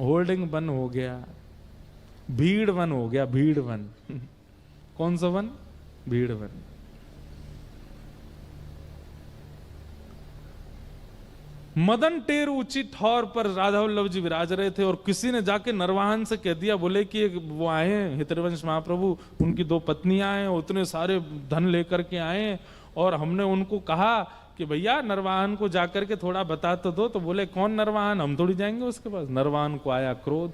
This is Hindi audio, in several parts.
होल्डिंग वन हो गया, भीड़ वन हो गया, भीड़ वन। कौन सा वन? भीड़ वन। मदन टेर ऊंची ठौर पर राधा वल्लभ जी विराज रहे थे, और किसी ने जाके नरवाहन से कह दिया, बोले कि वो आए हैं हितरवंश महाप्रभु, उनकी 2 पत्नियां हैं, उतने सारे धन लेकर के आए हैं, और हमने उनको कहा कि भैया नरवाहन को जाकर के थोड़ा बता तो दो। तो बोले कौन नरवाहन, हम थोड़ी जाएंगे उसके पास। नरवाहन को आया क्रोध,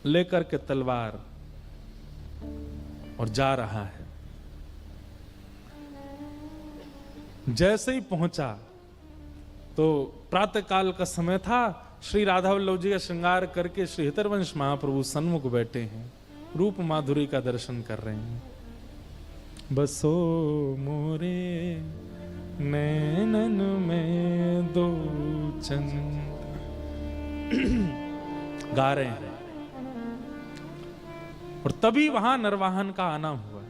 लेकर के तलवार और जा रहा है। जैसे ही पहुंचा तो प्रातः काल का समय था, श्री राधा वल्लभ जी का श्रृंगार करके श्री हितरवंश महाप्रभु सन्मुख बैठे हैं, रूप माधुरी का दर्शन कर रहे हैं। बसो मोरे नैनन में दो चंद, गा रहे हैं। और तभी वहां नरवाहन का आना हुआ।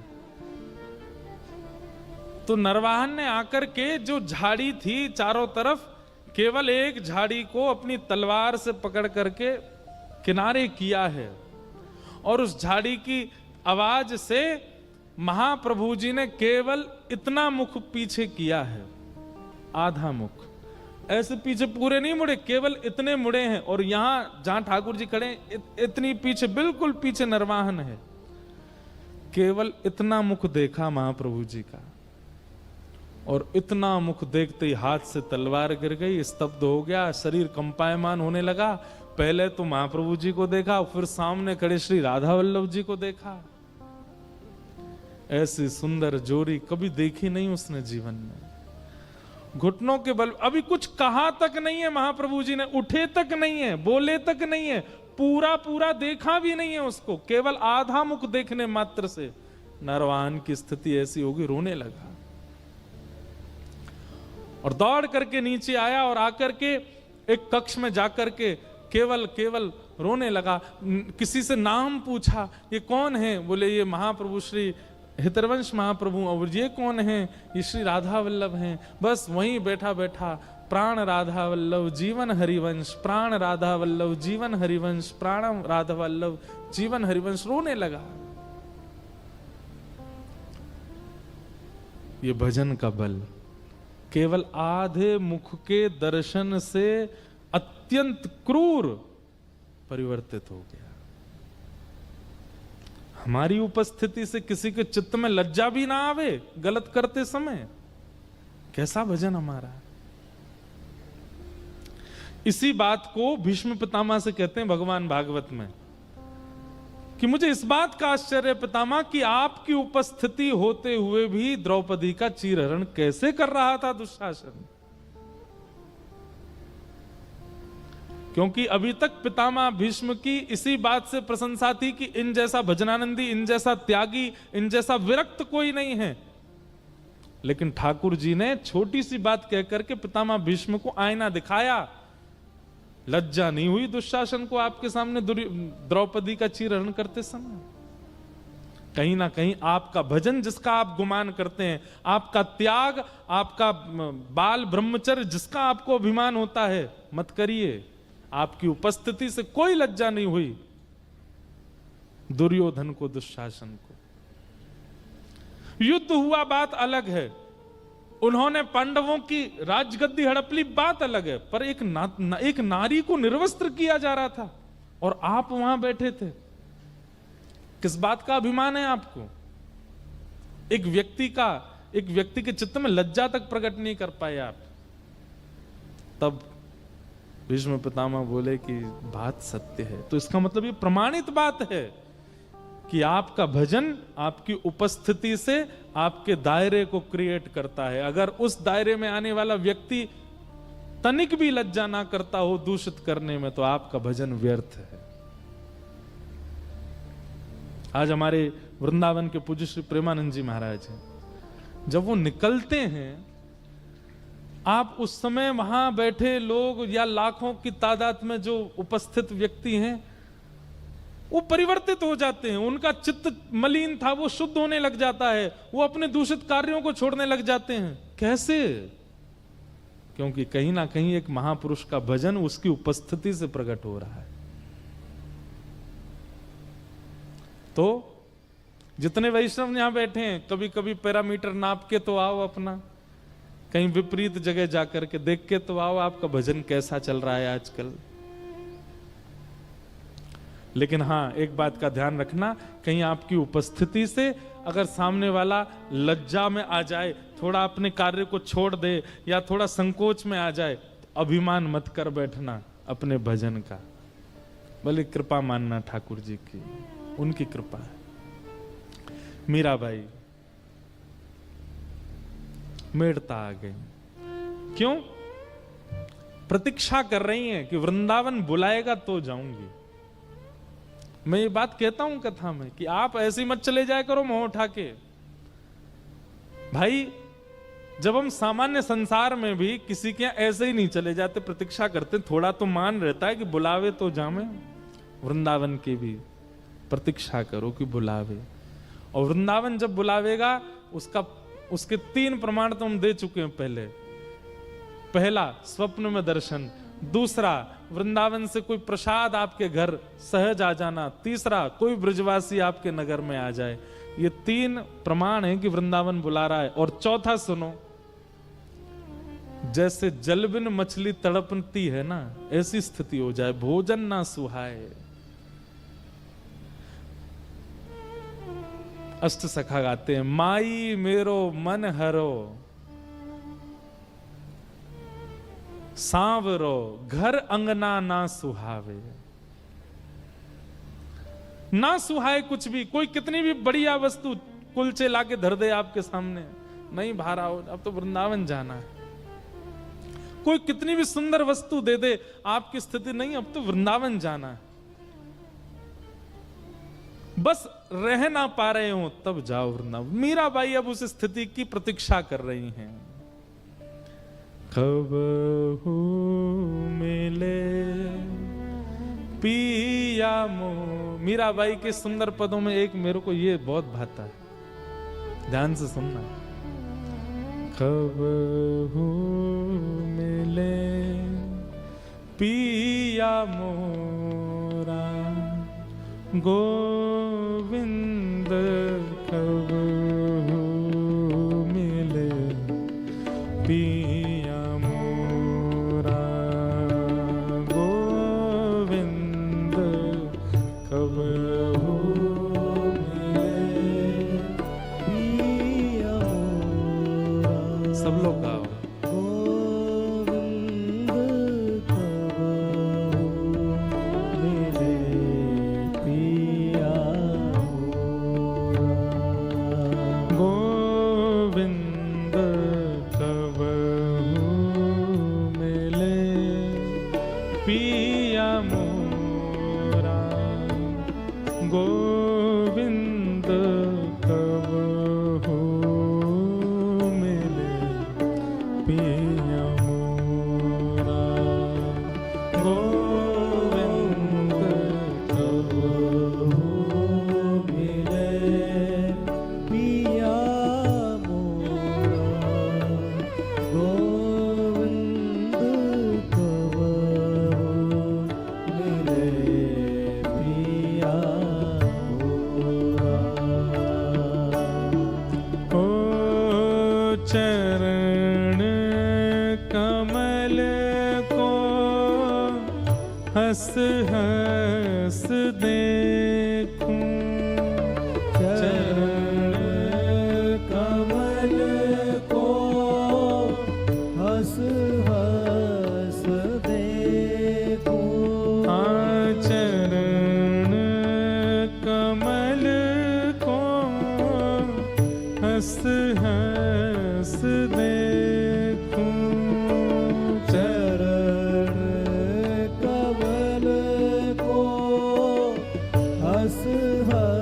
तो नरवाहन ने आकर के जो झाड़ी थी चारों तरफ, केवल एक झाड़ी को अपनी तलवार से पकड़ करके किनारे किया है, और उस झाड़ी की आवाज से महाप्रभु जी ने केवल इतना मुख पीछे किया है, आधा मुख, ऐसे पीछे पूरे नहीं मुड़े, केवल इतने मुड़े हैं। और यहां जहां ठाकुर जी खड़े इतनी पीछे, बिल्कुल पीछे नरवाहन है, केवल इतना मुख देखा महाप्रभु जी का, और इतना मुख देखते ही हाथ से तलवार गिर गई, स्तब्ध हो गया, शरीर कंपायमान होने लगा। पहले तो महाप्रभु जी को देखा, फिर सामने खड़े श्री राधा वल्लभ जी को देखा। ऐसी सुंदर जोड़ी कभी देखी नहीं उसने जीवन में। घुटनों के बल, अभी कुछ कहा तक नहीं है महाप्रभु जी ने, उठे तक नहीं है, बोले तक नहीं है, पूरा पूरा देखा भी नहीं है उसको, केवल आधा मुख देखने मात्र से नरवाहन की स्थिति ऐसी होगी, रोने लगा और दौड़ करके नीचे आया, और आकर के एक कक्ष में जाकर के केवल रोने लगा। किसी से नाम पूछा, ये कौन है? बोले ये महाप्रभु श्री हितरवंश महाप्रभु। और ये कौन है? ये श्री राधा वल्लभ हैं। बस वहीं बैठा बैठा प्राण राधा वल्लभ जीवन हरिवंश, प्राण राधा वल्लभ जीवन हरिवंश, प्राण राधा वल्लभ जीवन हरिवंश, रोने लगा। ये भजन का बल केवल आधे मुख के दर्शन से अत्यंत क्रूर परिवर्तित हो गया। हमारी उपस्थिति से किसी के चित्त में लज्जा भी ना आवे गलत करते समय, कैसा भजन हमारा। इसी बात को भीष्म पितामह से कहते हैं भगवान भागवत में कि मुझे इस बात का आश्चर्य पितामह कि आपकी उपस्थिति होते हुए भी द्रौपदी का चीरहरण कैसे कर रहा था दुशासन। क्योंकि अभी तक पितामह भीष्म की इसी बात से प्रशंसा थी कि इन जैसा भजनानंदी, इन जैसा त्यागी, इन जैसा विरक्त कोई नहीं है। लेकिन ठाकुर जी ने छोटी सी बात कहकर के पितामह भीष्म को आईना दिखाया। लज्जा नहीं हुई दुशासन को आपके सामने द्रौपदी का चीरहरण करते समय। कहीं ना कहीं आपका भजन जिसका आप गुमान करते हैं, आपका त्याग, आपका बाल ब्रह्मचर्य जिसका आपको अभिमान होता है, मत करिए। आपकी उपस्थिति से कोई लज्जा नहीं हुई दुर्योधन को, दुशासन को। युद्ध हुआ बात अलग है, उन्होंने पांडवों की राजगद्दी हड़प ली बात अलग है, पर एक नारी को निर्वस्त्र किया जा रहा था और आप वहां बैठे थे। किस बात का अभिमान है आपको? एक व्यक्ति के चित्त में लज्जा तक प्रकट नहीं कर पाए आप। तब भीष्म पितामह बोले कि बात सत्य है। तो इसका मतलब ये प्रमाणित बात है कि आपका भजन आपकी उपस्थिति से आपके दायरे को क्रिएट करता है। अगर उस दायरे में आने वाला व्यक्ति तनिक भी लज्जा ना करता हो दूषित करने में, तो आपका भजन व्यर्थ है। आज हमारे वृंदावन के पूज्य श्री प्रेमानंद जी महाराज हैं, जब वो निकलते हैं, आप उस समय वहां बैठे लोग या लाखों की तादाद में जो उपस्थित व्यक्ति हैं, वो परिवर्तित हो जाते हैं। उनका चित्त मलिन था, वो शुद्ध होने लग जाता है, वो अपने दूषित कार्यों को छोड़ने लग जाते हैं। कैसे? क्योंकि कहीं ना कहीं एक महापुरुष का भजन उसकी उपस्थिति से प्रकट हो रहा है। तो जितने वैष्णव यहां बैठे हैं, कभी कभी पैरामीटर नाप के तो आओ अपना, कहीं विपरीत जगह जाकर के देख के तो आओ आपका भजन कैसा चल रहा है आजकल। लेकिन हाँ, एक बात का ध्यान रखना, कहीं आपकी उपस्थिति से अगर सामने वाला लज्जा में आ जाए, थोड़ा अपने कार्य को छोड़ दे या थोड़ा संकोच में आ जाए, तो अभिमान मत कर बैठना अपने भजन का। बोले कृपा मानना ठाकुर जी की, उनकी कृपा है। मीराबाई मेड़ता आ गई। क्यों? प्रतीक्षा कर रही हैं कि वृंदावन बुलाएगा तो जाऊंगी। मैं ये बात कहता हूं कथा में कि आप ऐसे मत चले जाया करो मुंह उठा के। भाई, जब हम सामान्य संसार में भी किसी के यहाँ ऐसे ही नहीं चले जाते, प्रतीक्षा करते, थोड़ा तो मान रहता है कि बुलावे तो जामे। वृंदावन की भी प्रतीक्षा करो कि बुलावे, और वृंदावन जब बुलावेगा उसके 3 प्रमाण तो हम दे चुके हैं पहले। पहला, स्वप्न में दर्शन। दूसरा, वृंदावन से कोई प्रसाद आपके घर सहज आ जाना। तीसरा, कोई ब्रजवासी आपके नगर में आ जाए। ये 3 प्रमाण है कि वृंदावन बुला रहा है। और चौथा सुनो, जैसे जल बिन मछली तड़पती है ना, ऐसी स्थिति हो जाए, भोजन ना सुहाए। अष्ट सखा गाते हैं, माई मेरो मन हरो सांवरो घर अंगना ना सुहावे। ना सुहाए कुछ भी, कोई कितनी भी बढ़िया वस्तु कुलचे लाके धर दे आपके सामने, नहीं भारा हो, अब तो वृंदावन जाना है। कोई कितनी भी सुंदर वस्तु दे दे, आपकी स्थिति नहीं, अब तो वृंदावन जाना है। बस रह ना पा रहे हो तब जाओ वृंदावन। मीराबाई अब उस स्थिति की प्रतीक्षा कर रही हैं। कब मिले पिया मो। मीराबाई के सुंदर पदों में एक मेरे को ये बहुत भाता है, ध्यान से सुनना। कब मिले पिया मोरा गोविंद, कब मिले पिया मोरा गोविंद, कब मिले पिया मोरा। सब लोग गाओ। गोविंद कब हो मिले पिया मोरा, गोविंद कब हो मिले पिया मोरा, गोविंद कब हो मिले पिया। चरण कमल को हंस हंस देखूं, चरण कमल को हंस हंस देखूं। हाँ, चरण कमल को हंस हंस देखूं, चरण कमल को हंस हंस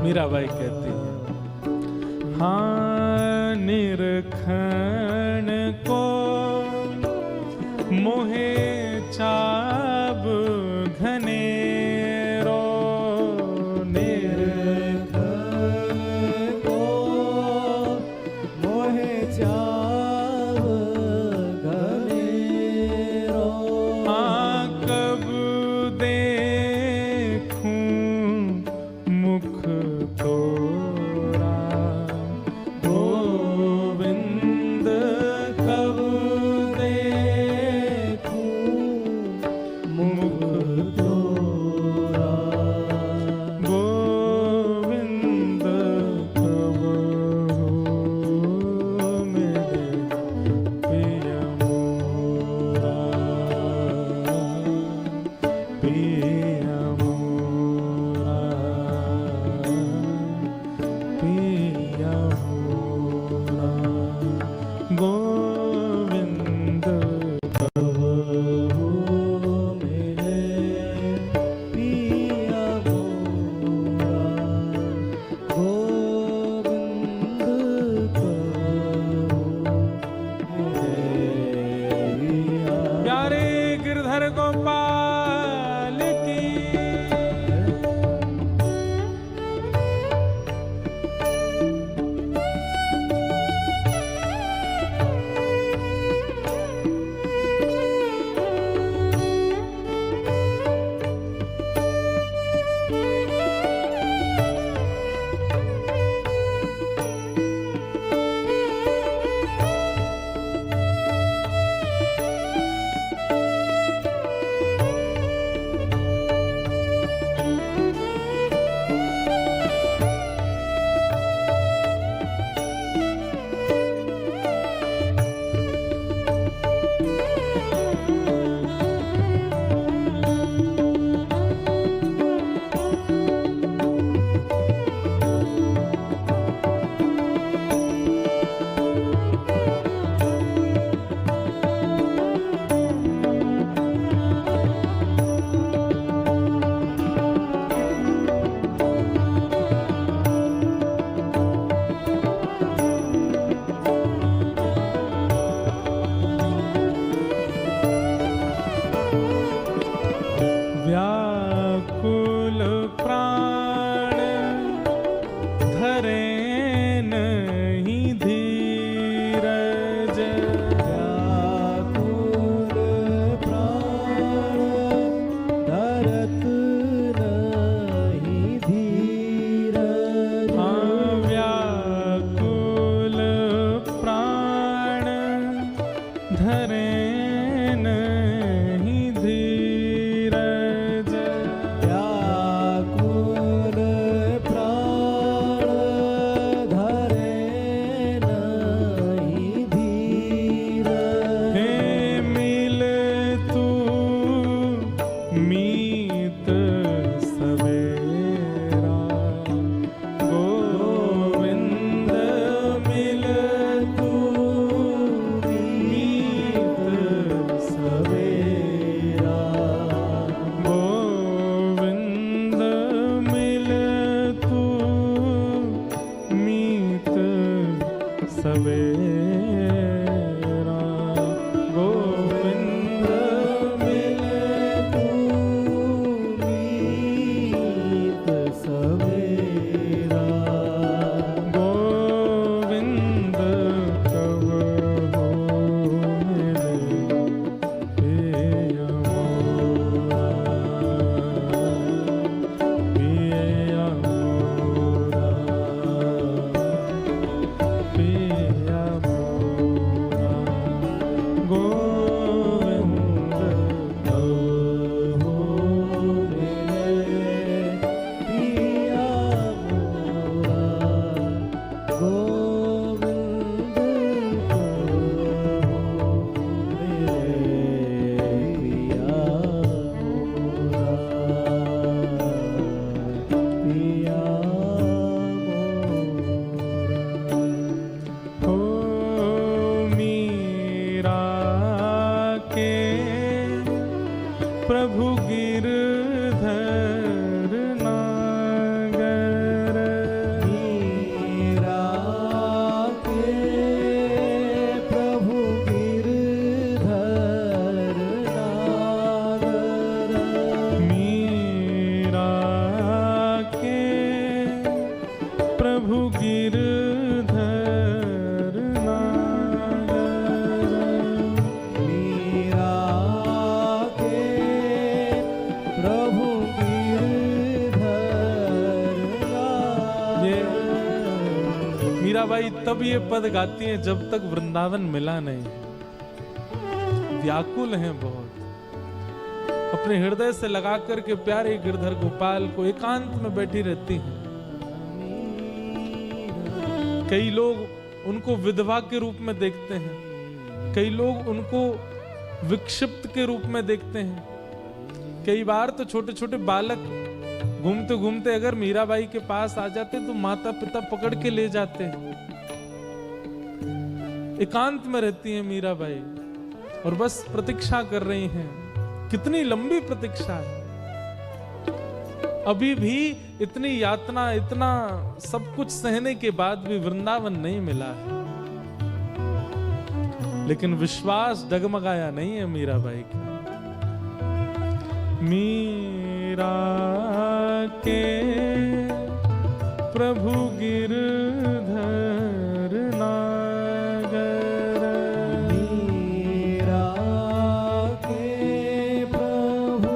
मीराबाई कहती है, हाँ निरखण को मोहे चाब घनेरो, निरखण को मोहे चाब घनेरो। हाँ कब देखूं मुख तोरा गोविंद, कब देखूं मुख तोरा गोविंद, कब हो मेरे प्रिय मोरा, प्रिय मोरा, प्रिय मोरा गोविंद, कब हो मेरे प्रिय मोरा गोविंद, कब हो मेरे प्रिय। प्यारे गिरधर गोपाल की। व्याकुल प्राण धरे नहीं धीरज, व्याकुल प्राण धरत नहीं धीरज। हाँ व्याकुल प्राण धरे नहीं धीरज, व्याकुल प्राण धरे नहीं धीरज। हे मिल तू मीत सवेरा गोविंद, मिल तू मीत सवेरा गोविंद, मिल तू मीत सवेरा गोविंद, मिल तू मीत सवेरा गोविंद, कब हो मेरे प्रिय मोरा, प्रिय मोरा, प्रिय मोरा गोविंद, कब हो मेरे प्रिय मोरा गोविंद, कब हो मेरे प्रिय मोरा प्रिय मोरा। हो मीराबाई तब ये पद गाती हैं जब तक वृंदावन मिला नहीं। व्याकुल हैं बहुत, अपने हृदय से लगा करके प्यारे गिरधर गोपाल को एकांत में बैठी रहती हैं। कई लोग उनको विधवा के रूप में देखते हैं, कई लोग उनको विक्षिप्त के रूप में देखते हैं। कई बार तो छोटे छोटे बालक घूमते घूमते अगर मीराबाई के पास आ जाते तो माता पिता पकड़ के ले जाते। एकांत में रहती हैं मीराबाई और बस प्रतीक्षा कर रही हैं। कितनी लंबी प्रतीक्षा है, अभी भी इतनी यातना, इतना सब कुछ सहने के बाद भी वृंदावन नहीं मिला है। लेकिन विश्वास डगमगाया नहीं है मीराबाई का। मीरा के प्रभु गिरधर नागर, मीरा के प्रभु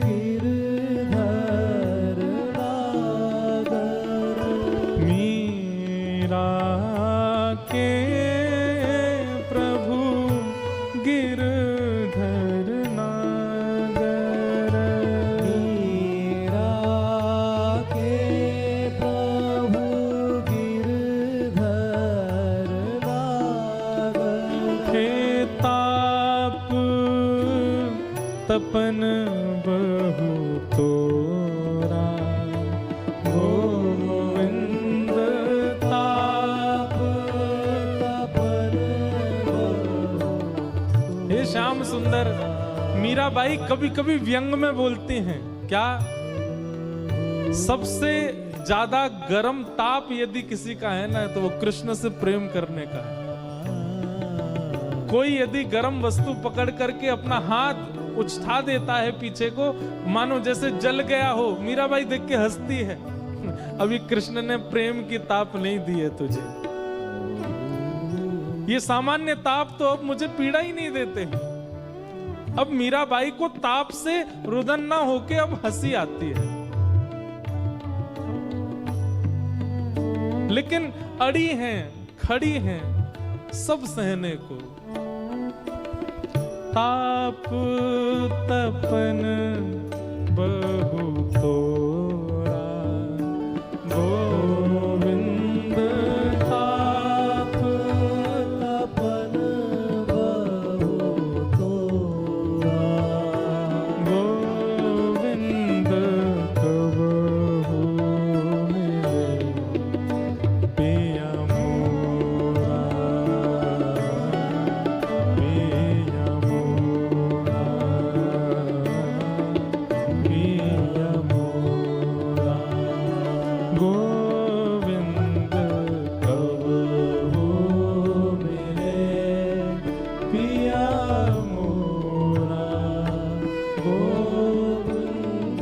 गिरधर नागर, मीरा के प्रभु गिरधर नागर, मीरा के प्रभु गिरधर नागर, हे ताप तपन बहु तोरा, गोविंद ताप तपन हे श्याम सुंदर। मीराबाई कभी कभी व्यंग में बोलती हैं, क्या सबसे ज्यादा गर्म ताप यदि किसी का है ना तो वो कृष्ण से प्रेम करने का है। कोई यदि गर्म वस्तु पकड़ करके अपना हाथ उछता देता है पीछे को, मानो जैसे जल गया हो, मीराबाई देख के हंसती है। अभी कृष्ण ने प्रेम की ताप नहीं दी है तुझे, ये सामान्य ताप तो अब मुझे पीड़ा ही नहीं देते। अब मीराबाई को ताप से रुदन ना होके अब हंसी आती है। लेकिन अड़ी हैं, खड़ी हैं सब सहने को। ताप तपन बहु तोरा, गोविंद ताप तपन बहु तोरा, गोविंद कबहु मिले पिया मोरा, पिया मोरा, पिया मोरा, गोविंद कबहु मिले पिया मोरा, गोविंद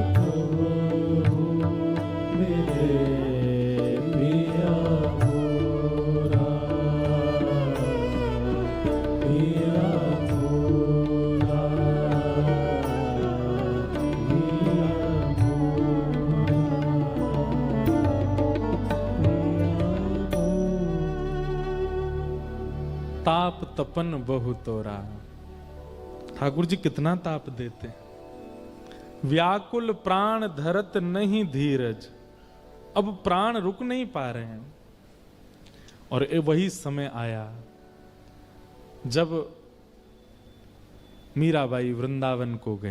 कबहु मिले पिया मोरा, पिया मोरा, ताप तपन बहु तोरा। ठाकुर जी कितना ताप देते हैं। व्याकुल प्राण धरत नहीं धीरज, अब प्राण रुक नहीं पा रहे हैं। और वही समय आया जब मीराबाई वृंदावन को गई।